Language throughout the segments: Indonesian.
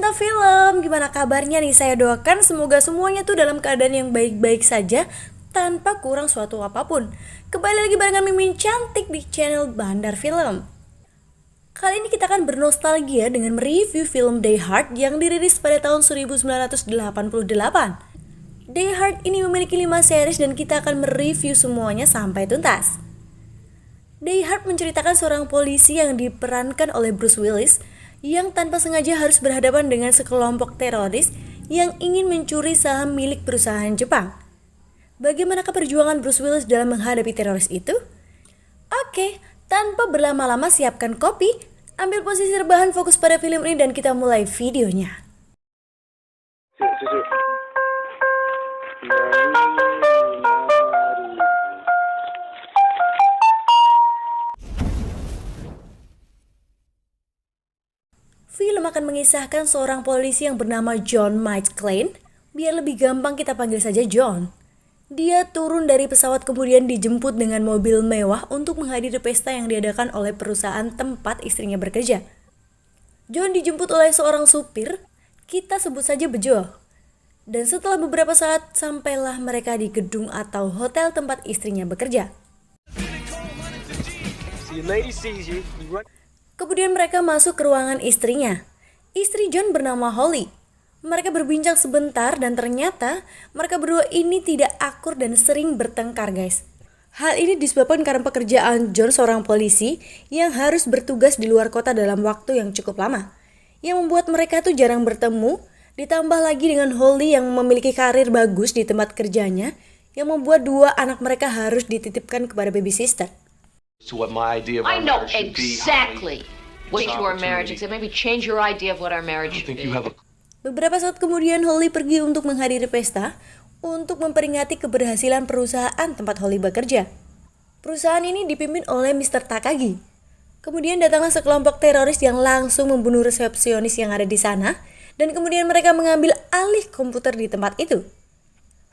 pecinta film, gimana kabarnya nih? Saya doakan semoga semuanya tuh dalam keadaan yang baik-baik saja tanpa kurang suatu apapun. Kembali lagi barengan Mimin cantik di channel Bandar Film. Kali ini kita akan bernostalgia dengan mereview film Die Hard yang dirilis pada tahun 1988. Die Hard ini memiliki 5 series dan kita akan mereview semuanya sampai tuntas. Die Hard menceritakan seorang polisi yang diperankan oleh Bruce Willis yang tanpa sengaja harus berhadapan dengan sekelompok teroris yang ingin mencuri saham milik perusahaan Jepang. Bagaimanakah perjuangan Bruce Willis dalam menghadapi teroris itu? Oke, tanpa berlama-lama siapkan kopi, ambil posisi rebahan, fokus pada film ini dan kita mulai videonya. Film akan mengisahkan seorang polisi yang bernama John McClane. Biar lebih gampang kita panggil saja John. Dia turun dari pesawat kemudian dijemput dengan mobil mewah untuk menghadiri pesta yang diadakan oleh perusahaan tempat istrinya bekerja. John dijemput oleh seorang supir, kita sebut saja Bejo. Dan setelah beberapa saat sampailah mereka di gedung atau hotel tempat istrinya bekerja. Kemudian mereka masuk ke ruangan istrinya. Istri John bernama Holly. Mereka berbincang sebentar dan ternyata mereka berdua ini tidak akur dan sering bertengkar, guys. Hal ini disebabkan karena pekerjaan John seorang polisi yang harus bertugas di luar kota dalam waktu yang cukup lama. Yang membuat mereka tuh jarang bertemu, ditambah lagi dengan Holly yang memiliki karir bagus di tempat kerjanya yang membuat dua anak mereka harus dititipkan kepada baby sister. So what my idea of our I know marriage should be, exactly what This your marriage opportunity. is. Maybe change your idea of what our I marriage don't should think be. you have a Beberapa saat kemudian Holly pergi untuk menghadiri pesta untuk memperingati keberhasilan perusahaan tempat Holly bekerja. Perusahaan ini dipimpin oleh Mr. Takagi. Kemudian datanglah sekelompok teroris yang langsung membunuh resepsionis yang ada di sana dan kemudian mereka mengambil alih komputer di tempat itu.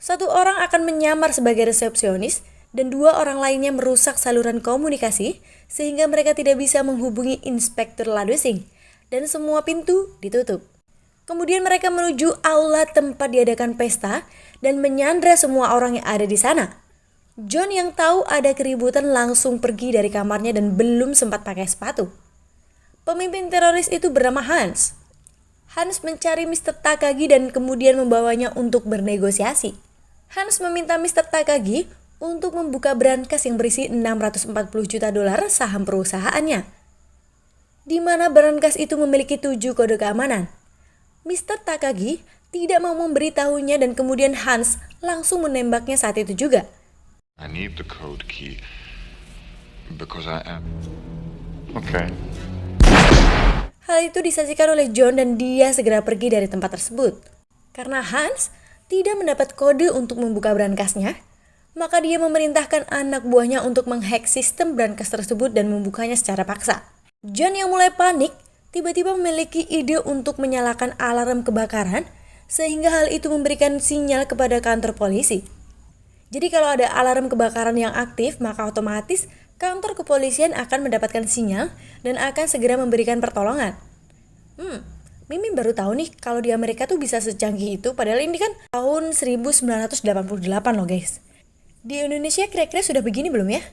Satu orang akan menyamar sebagai resepsionis dan dua orang lainnya merusak saluran komunikasi sehingga mereka tidak bisa menghubungi Inspektur Ladusing dan semua pintu ditutup. Kemudian mereka menuju aula tempat diadakan pesta dan menyandra semua orang yang ada di sana. John yang tahu ada keributan langsung pergi dari kamarnya dan belum sempat pakai sepatu. Pemimpin teroris itu bernama Hans. Hans mencari Mr. Takagi dan kemudian membawanya untuk bernegosiasi. Hans meminta Mr. Takagi untuk membuka brankas yang berisi 640 juta dolar saham perusahaannya, di mana brankas itu memiliki 7 kode keamanan. Mr. Takagi tidak mau memberitahunya dan kemudian Hans langsung menembaknya saat itu juga. I need the code key because I am. Okay. Hal itu disaksikan oleh John dan dia segera pergi dari tempat tersebut. Karena Hans tidak mendapat kode untuk membuka brankasnya, maka dia memerintahkan anak buahnya untuk menghack sistem brankas tersebut dan membukanya secara paksa. John yang mulai panik, tiba-tiba memiliki ide untuk menyalakan alarm kebakaran, sehingga hal itu memberikan sinyal kepada kantor polisi. Jadi kalau ada alarm kebakaran yang aktif, maka otomatis kantor kepolisian akan mendapatkan sinyal dan akan segera memberikan pertolongan. Mimin baru tahu nih kalau di Amerika tuh bisa secanggih itu, padahal ini kan tahun 1988 loh guys. Di Indonesia kira-kira sudah begini belum ya?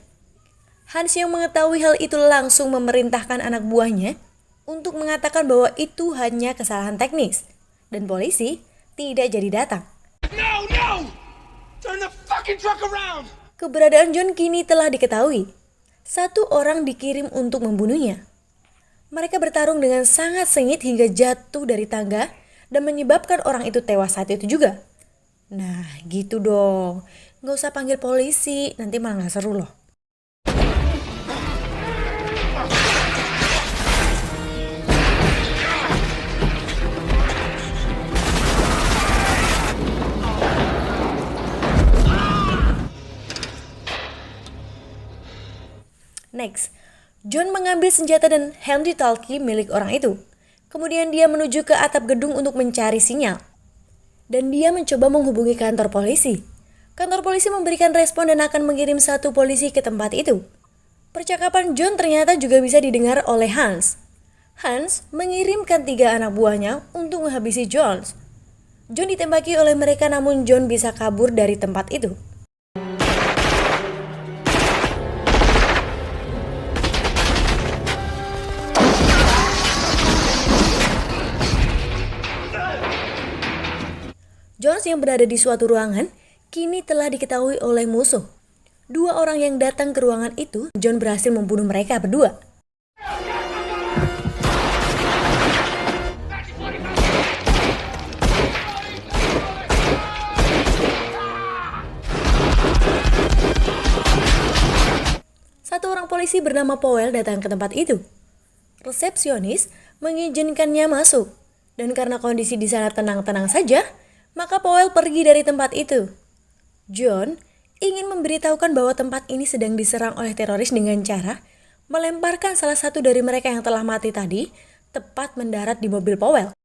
Hans yang mengetahui hal itu langsung memerintahkan anak buahnya untuk mengatakan bahwa itu hanya kesalahan teknis dan polisi tidak jadi datang. No! Turn the fucking truck around! Keberadaan John kini telah diketahui. Satu orang dikirim untuk membunuhnya. Mereka bertarung dengan sangat sengit hingga jatuh dari tangga dan menyebabkan orang itu tewas saat itu juga. Nah gitu dong, gak usah panggil polisi, nanti malah gak seru loh. Next, John mengambil senjata dan handy-talkie milik orang itu. Kemudian dia menuju ke atap gedung untuk mencari sinyal. Dan dia mencoba menghubungi kantor polisi. Kantor polisi memberikan respon dan akan mengirim satu polisi ke tempat itu. Percakapan John ternyata juga bisa didengar oleh Hans. Hans mengirimkan 3 anak buahnya untuk menghabisi Jones. John ditembaki oleh mereka namun John bisa kabur dari tempat itu. Jones yang berada di suatu ruangan kini telah diketahui oleh musuh. 2 orang yang datang ke ruangan itu, John berhasil membunuh mereka berdua. Satu orang polisi bernama Powell datang ke tempat itu. Resepsionis mengizinkannya masuk, dan karena kondisi di sana tenang-tenang saja, maka Powell pergi dari tempat itu. John ingin memberitahukan bahwa tempat ini sedang diserang oleh teroris dengan cara melemparkan salah satu dari mereka yang telah mati tadi tepat mendarat di mobil Powell.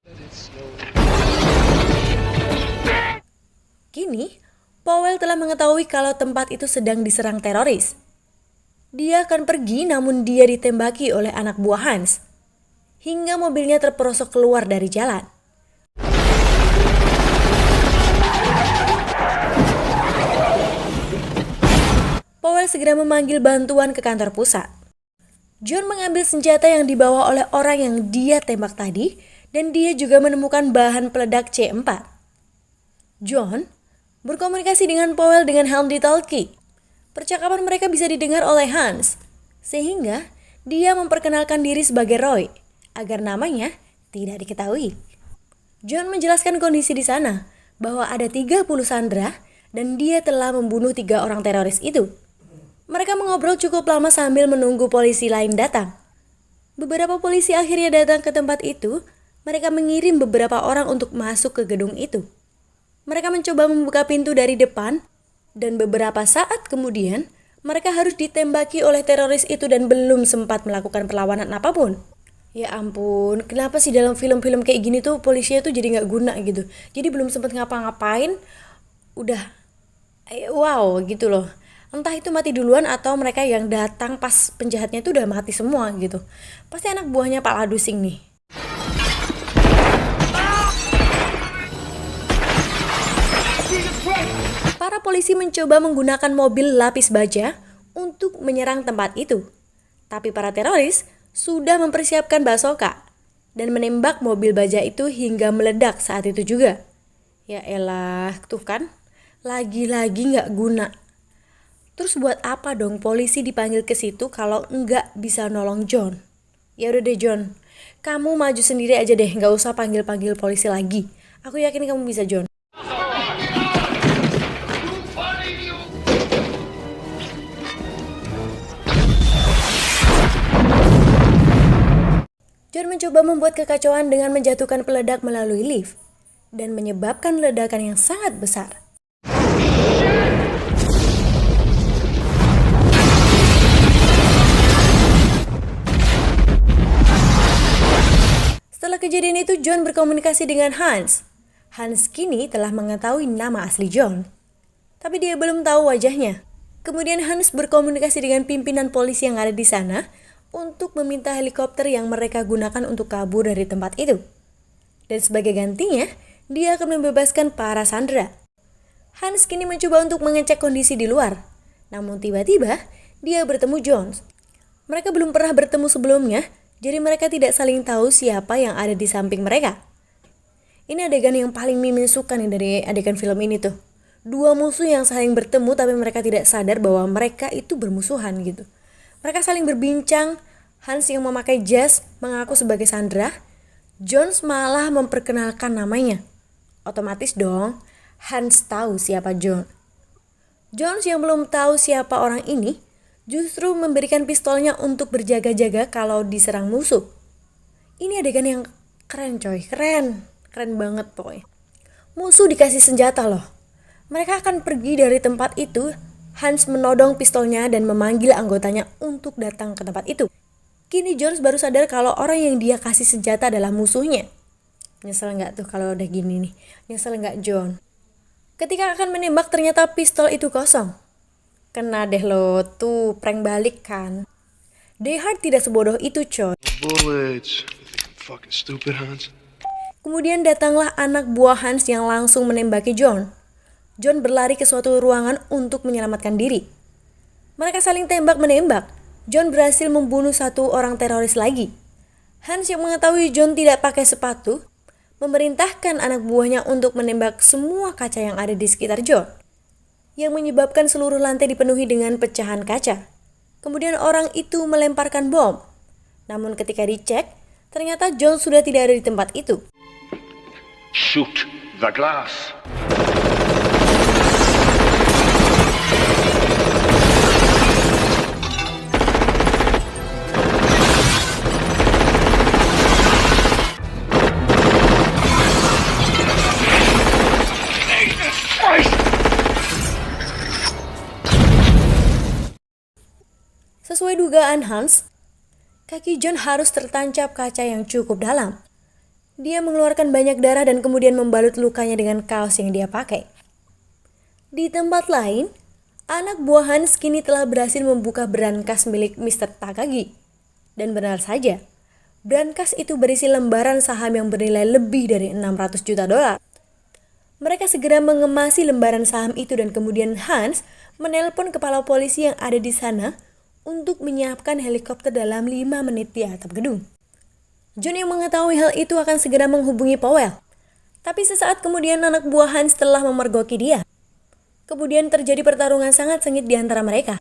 Kini, Powell telah mengetahui kalau tempat itu sedang diserang teroris. Dia akan pergi namun dia ditembaki oleh anak buah Hans, hingga mobilnya terperosok keluar dari jalan. Powell segera memanggil bantuan ke kantor pusat. John mengambil senjata yang dibawa oleh orang yang dia tembak tadi dan dia juga menemukan bahan peledak C4. John berkomunikasi dengan Powell dengan walkie-talkie. Percakapan mereka bisa didengar oleh Hans, sehingga dia memperkenalkan diri sebagai Roy agar namanya tidak diketahui. John menjelaskan kondisi di sana, bahwa ada 30 sandera dan dia telah membunuh 3 orang teroris itu. Mereka mengobrol cukup lama sambil menunggu polisi lain datang. Beberapa polisi akhirnya datang ke tempat itu. Mereka mengirim beberapa orang untuk masuk ke gedung itu. Mereka mencoba membuka pintu dari depan, dan beberapa saat kemudian mereka harus ditembaki oleh teroris itu dan belum sempat melakukan perlawanan apapun. Ya ampun, kenapa sih dalam film-film kayak gini tuh polisinya tuh jadi gak guna gitu. Jadi belum sempat ngapa-ngapain, udah wow gitu loh. Entah itu mati duluan atau mereka yang datang pas penjahatnya itu udah mati semua gitu. Pasti anak buahnya Pak Ladusing nih. Para polisi mencoba menggunakan mobil lapis baja untuk menyerang tempat itu. Tapi para teroris sudah mempersiapkan bazooka dan menembak mobil baja itu hingga meledak saat itu juga. Ya elah, tuh kan, lagi-lagi gak guna. Terus buat apa dong polisi dipanggil ke situ kalau nggak bisa nolong John? Ya udah deh John, kamu maju sendiri aja deh, nggak usah panggil-panggil polisi lagi. Aku yakin kamu bisa John. John mencoba membuat kekacauan dengan menjatuhkan peledak melalui lift dan menyebabkan ledakan yang sangat besar. Setelah kejadian itu, John berkomunikasi dengan Hans. Hans kini telah mengetahui nama asli John, tapi dia belum tahu wajahnya. Kemudian Hans berkomunikasi dengan pimpinan polisi yang ada di sana untuk meminta helikopter yang mereka gunakan untuk kabur dari tempat itu. Dan sebagai gantinya, dia akan membebaskan para sandera. Hans kini mencoba untuk mengecek kondisi di luar. Namun tiba-tiba, dia bertemu Jones. Mereka belum pernah bertemu sebelumnya, jadi mereka tidak saling tahu siapa yang ada di samping mereka. Ini adegan yang paling Mimin suka nih dari adegan film ini tuh. 2 musuh yang saling bertemu tapi mereka tidak sadar bahwa mereka itu bermusuhan gitu. Mereka saling berbincang. Hans yang memakai jas mengaku sebagai sandera. Jones malah memperkenalkan namanya. Otomatis dong, Hans tahu siapa John. Jones yang belum tahu siapa orang ini justru memberikan pistolnya untuk berjaga-jaga kalau diserang musuh. Ini adegan yang keren coy, keren banget pokoknya. Musuh dikasih senjata loh. Mereka akan pergi dari tempat itu. Hans menodong pistolnya dan memanggil anggotanya untuk datang ke tempat itu. Kini Jones baru sadar kalau orang yang dia kasih senjata adalah musuhnya. Nyesel gak tuh kalau udah gini nih? Nyesel gak John? Ketika akan menembak ternyata pistol itu kosong. Kena deh lo, tuh prank balik kan. Die Hard tidak sebodoh itu coy. Bullets. Fucking stupid, Hans. Kemudian datanglah anak buah Hans yang langsung menembaki John. John berlari ke suatu ruangan untuk menyelamatkan diri. Mereka saling tembak-menembak. John berhasil membunuh satu orang teroris lagi. Hans yang mengetahui John tidak pakai sepatu, memerintahkan anak buahnya untuk menembak semua kaca yang ada di sekitar John, yang menyebabkan seluruh lantai dipenuhi dengan pecahan kaca. Kemudian orang itu melemparkan bom. Namun ketika dicek, ternyata John sudah tidak ada di tempat itu. Shoot the glass. Jesus Christ! Sesuai dugaan Hans, kaki John harus tertancap kaca yang cukup dalam. Dia mengeluarkan banyak darah dan kemudian membalut lukanya dengan kaos yang dia pakai. Di tempat lain, anak buah Hans kini telah berhasil membuka brankas milik Mr. Takagi. Dan benar saja, brankas itu berisi lembaran saham yang bernilai lebih dari 600 juta dolar. Mereka segera mengemasi lembaran saham itu dan kemudian Hans menelpon kepala polisi yang ada di sana untuk menyiapkan helikopter dalam 5 menit di atap gedung. John yang mengetahui hal itu akan segera menghubungi Powell. Tapi sesaat kemudian anak buah Hans telah memergoki dia. Kemudian terjadi pertarungan sangat sengit di antara mereka.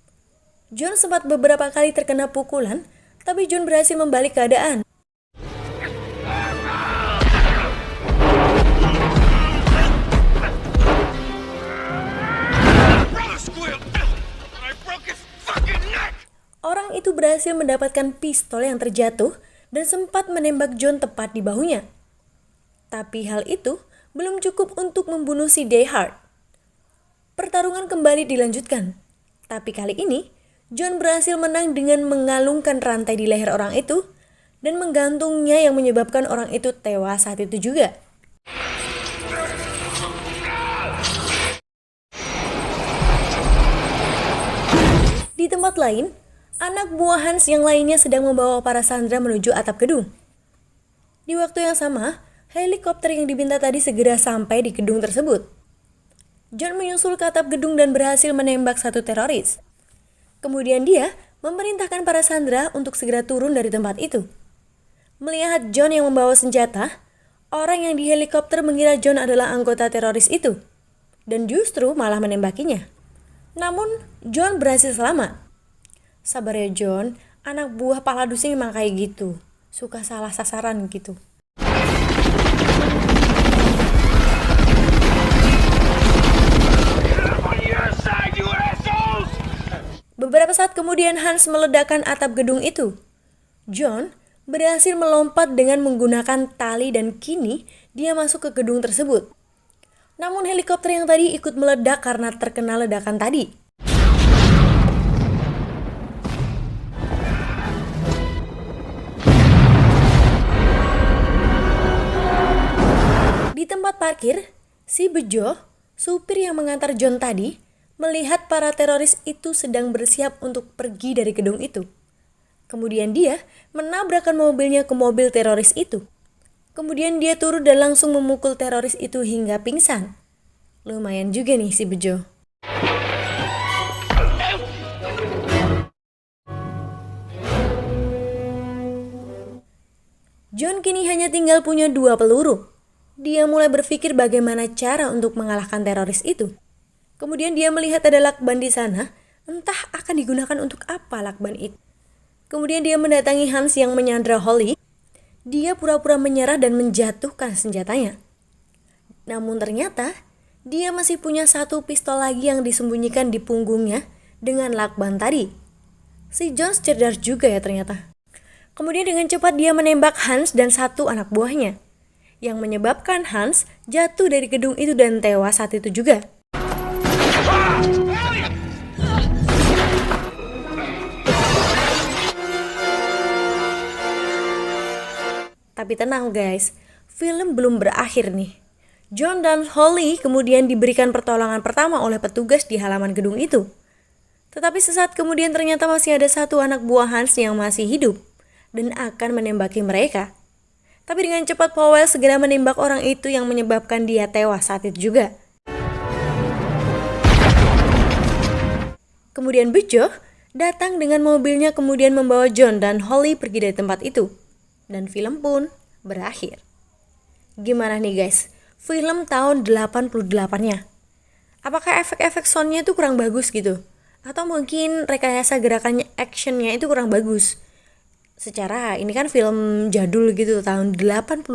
John sempat beberapa kali terkena pukulan, tapi John berhasil membalik keadaan. Brother squealed, and I broke his fucking neck! Orang itu berhasil mendapatkan pistol yang terjatuh dan sempat menembak John tepat di bahunya. Tapi hal itu belum cukup untuk membunuh si Dayhart. Pertarungan kembali dilanjutkan. Tapi kali ini, John berhasil menang dengan mengalungkan rantai di leher orang itu dan menggantungnya yang menyebabkan orang itu tewas saat itu juga. Di tempat lain, anak buah Hans yang lainnya sedang membawa para sandera menuju atap gedung. Di waktu yang sama, helikopter yang diminta tadi segera sampai di gedung tersebut. John menyusul ke atap gedung dan berhasil menembak satu teroris. Kemudian dia memerintahkan para sandera untuk segera turun dari tempat itu. Melihat John yang membawa senjata, orang yang di helikopter mengira John adalah anggota teroris itu, dan justru malah menembakinya. Namun, John berhasil selamat. Sabar ya John, anak buah Paladusnya memang kayak gitu. Suka salah sasaran gitu. On your side, you assholes! Beberapa saat kemudian Hans meledakkan atap gedung itu. John berhasil melompat dengan menggunakan tali dan kini dia masuk ke gedung tersebut. Namun helikopter yang tadi ikut meledak karena terkena ledakan tadi. Di tempat parkir, si Bejo, supir yang mengantar John tadi, melihat para teroris itu sedang bersiap untuk pergi dari gedung itu. Kemudian dia menabrakkan mobilnya ke mobil teroris itu. Kemudian dia turun dan langsung memukul teroris itu hingga pingsan. Lumayan juga nih si Bejo. John kini hanya tinggal punya 2 peluru. Dia mulai berpikir bagaimana cara untuk mengalahkan teroris itu. Kemudian dia melihat ada lakban di sana, entah akan digunakan untuk apa lakban itu. Kemudian dia mendatangi Hans yang menyandra Holly. Dia pura-pura menyerah dan menjatuhkan senjatanya. Namun ternyata, dia masih punya satu pistol lagi yang disembunyikan di punggungnya dengan lakban tadi. Si John cerdas juga ya ternyata. Kemudian dengan cepat dia menembak Hans dan satu anak buahnya, yang menyebabkan Hans jatuh dari gedung itu dan tewas saat itu juga. Tapi tenang guys, film belum berakhir nih. John dan Holly kemudian diberikan pertolongan pertama oleh petugas di halaman gedung itu. Tetapi sesaat kemudian ternyata masih ada satu anak buah Hans yang masih hidup dan akan menembaki mereka. Tapi dengan cepat Powell segera menembak orang itu yang menyebabkan dia tewas saat itu juga. Kemudian Bejo datang dengan mobilnya kemudian membawa John dan Holly pergi dari tempat itu. Dan film pun berakhir. Gimana nih guys? Film tahun 88-nya. Apakah efek-efek soundnya itu kurang bagus gitu? Atau mungkin rekayasa gerakannya, actionnya itu kurang bagus? Secara ini kan film jadul gitu tahun 88.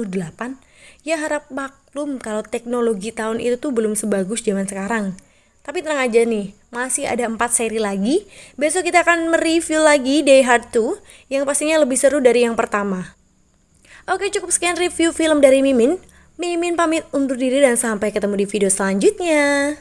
Ya harap maklum kalau teknologi tahun itu tuh belum sebagus zaman sekarang. Tapi tenang aja nih, masih ada 4 seri lagi. Besok kita akan mereview lagi Die Hard 2 yang pastinya lebih seru dari yang pertama. Oke, cukup sekian review film dari Mimin. Mimin pamit undur diri dan sampai ketemu di video selanjutnya.